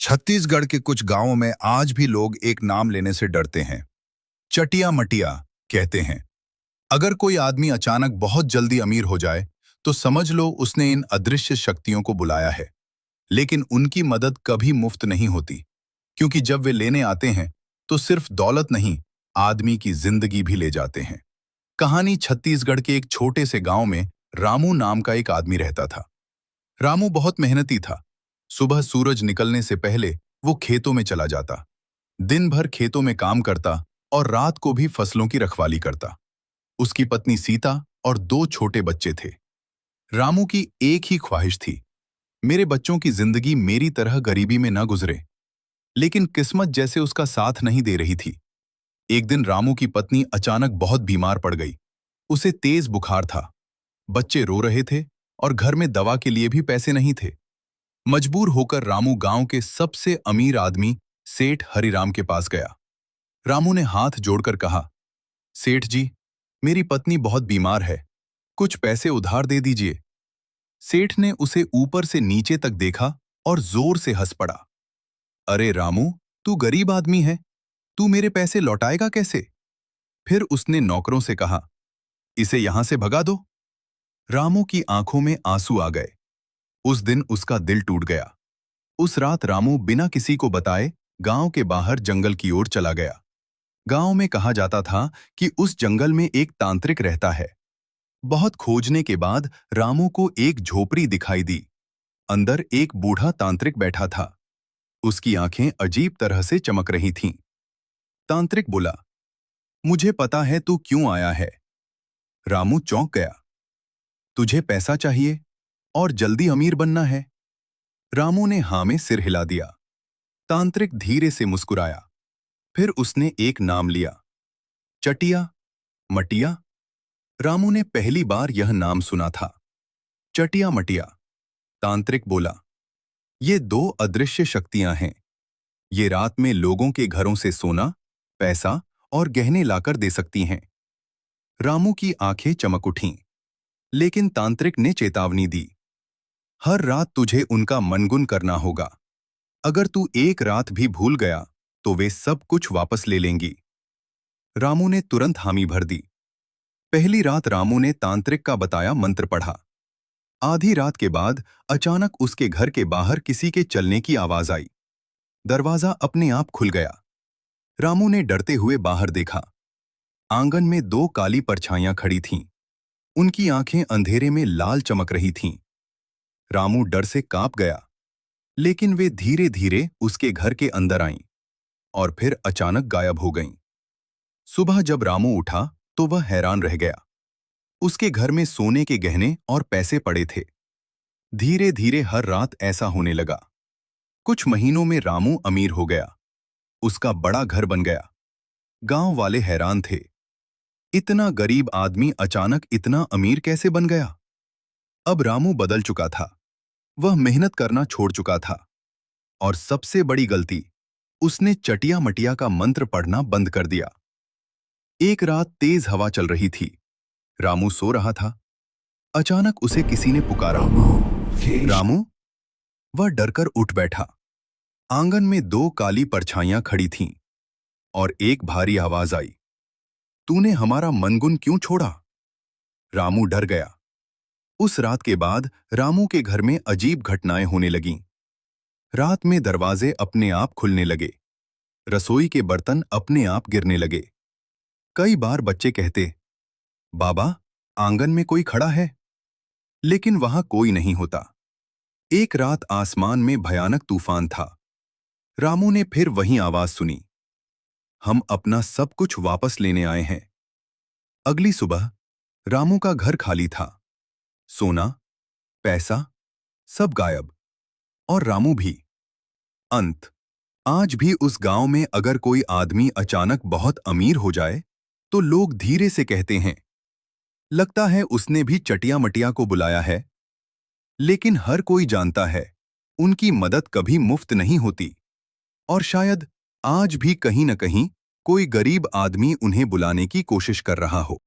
छत्तीसगढ़ के कुछ गांवों में आज भी लोग एक नाम लेने से डरते हैं। चटिया मटिया कहते हैं। अगर कोई आदमी अचानक बहुत जल्दी अमीर हो जाए तो समझ लो उसने इन अदृश्य शक्तियों को बुलाया है। लेकिन उनकी मदद कभी मुफ्त नहीं होती, क्योंकि जब वे लेने आते हैं तो सिर्फ दौलत नहीं, आदमी की जिंदगी भी ले जाते हैं। कहानी छत्तीसगढ़ के एक छोटे से गांव में रामू नाम का एक आदमी रहता था। रामू बहुत मेहनती था। सुबह सूरज निकलने से पहले वो खेतों में चला जाता, दिन भर खेतों में काम करता और रात को भी फसलों की रखवाली करता। उसकी पत्नी सीता और दो छोटे बच्चे थे। रामू की एक ही ख्वाहिश थी, मेरे बच्चों की जिंदगी मेरी तरह गरीबी में न गुजरे। लेकिन किस्मत जैसे उसका साथ नहीं दे रही थी। एक दिन रामू की पत्नी अचानक बहुत बीमार पड़ गई। उसे तेज बुखार था, बच्चे रो रहे थे और घर में दवा के लिए भी पैसे नहीं थे। मजबूर होकर रामू गांव के सबसे अमीर आदमी सेठ हरिराम के पास गया। रामू ने हाथ जोड़कर कहा, सेठ जी, मेरी पत्नी बहुत बीमार है, कुछ पैसे उधार दे दीजिए। सेठ ने उसे ऊपर से नीचे तक देखा और जोर से हंस पड़ा। अरे रामू, तू गरीब आदमी है, तू मेरे पैसे लौटाएगा कैसे? फिर उसने नौकरों से कहा, इसे यहां से भगा दो। रामू की आंखों में आंसू आ गए। उस दिन उसका दिल टूट गया। उस रात रामू बिना किसी को बताए गांव के बाहर जंगल की ओर चला गया। गांव में कहा जाता था कि उस जंगल में एक तांत्रिक रहता है। बहुत खोजने के बाद रामू को एक झोपड़ी दिखाई दी। अंदर एक बूढ़ा तांत्रिक बैठा था। उसकी आंखें अजीब तरह से चमक रही थीं। तांत्रिक बोला, मुझे पता है तू क्यों आया है। रामू चौंक गया। तुझे पैसा चाहिए और जल्दी अमीर बनना है? रामू ने हाँ में सिर हिला दिया। तांत्रिक धीरे से मुस्कुराया। फिर उसने एक नाम लिया, चटिया मटिया। रामू ने पहली बार यह नाम सुना था, चटिया मटिया। तांत्रिक बोला, ये दो अदृश्य शक्तियां हैं। ये रात में लोगों के घरों से सोना, पैसा और गहने लाकर दे सकती हैं। रामू की आंखें चमक उठीं। लेकिन तांत्रिक ने चेतावनी दी, हर रात तुझे उनका मनगुन करना होगा। अगर तू एक रात भी भूल गया तो वे सब कुछ वापस ले लेंगी। रामू ने तुरंत हामी भर दी। पहली रात रामू ने तांत्रिक का बताया मंत्र पढ़ा। आधी रात के बाद अचानक उसके घर के बाहर किसी के चलने की आवाज आई। दरवाजा अपने आप खुल गया। रामू ने डरते हुए बाहर देखा। आंगन में दो काली परछाइयां खड़ी थीं। उनकी आंखें अंधेरे में लाल चमक रही थीं। रामू डर से कांप गया, लेकिन वे धीरे धीरे उसके घर के अंदर आईं और फिर अचानक गायब हो गईं। सुबह जब रामू उठा तो वह हैरान रह गया। उसके घर में सोने के गहने और पैसे पड़े थे। धीरे धीरे हर रात ऐसा होने लगा। कुछ महीनों में रामू अमीर हो गया। उसका बड़ा घर बन गया। गांव वाले हैरान थे, इतना गरीब आदमी अचानक इतना अमीर कैसे बन गया? अब रामू बदल चुका था। वह मेहनत करना छोड़ चुका था। और सबसे बड़ी गलती, उसने चटिया मटिया का मंत्र पढ़ना बंद कर दिया। एक रात तेज हवा चल रही थी। रामू सो रहा था। अचानक उसे किसी ने पुकारा, रामू। वह डरकर उठ बैठा। आंगन में दो काली परछाइयां खड़ी थीं और एक भारी आवाज आई, तूने हमारा मनगुन क्यों छोड़ा? रामू डर गया। उस रात के बाद रामू के घर में अजीब घटनाएं होने लगीं। रात में दरवाजे अपने आप खुलने लगे। रसोई के बर्तन अपने आप गिरने लगे। कई बार बच्चे कहते, बाबा, आंगन में कोई खड़ा है। लेकिन वहां कोई नहीं होता। एक रात आसमान में भयानक तूफान था। रामू ने फिर वही आवाज सुनी, हम अपना सब कुछ वापस लेने आए हैं। अगली सुबह रामू का घर खाली था। सोना, पैसा, सब गायब। और रामू भी। अंत। आज भी उस गांव में अगर कोई आदमी अचानक बहुत अमीर हो जाए तो लोग धीरे से कहते हैं, लगता है उसने भी चटिया मटिया को बुलाया है। लेकिन हर कोई जानता है, उनकी मदद कभी मुफ्त नहीं होती। और शायद आज भी कहीं न कहीं कोई गरीब आदमी उन्हें बुलाने की कोशिश कर रहा हो।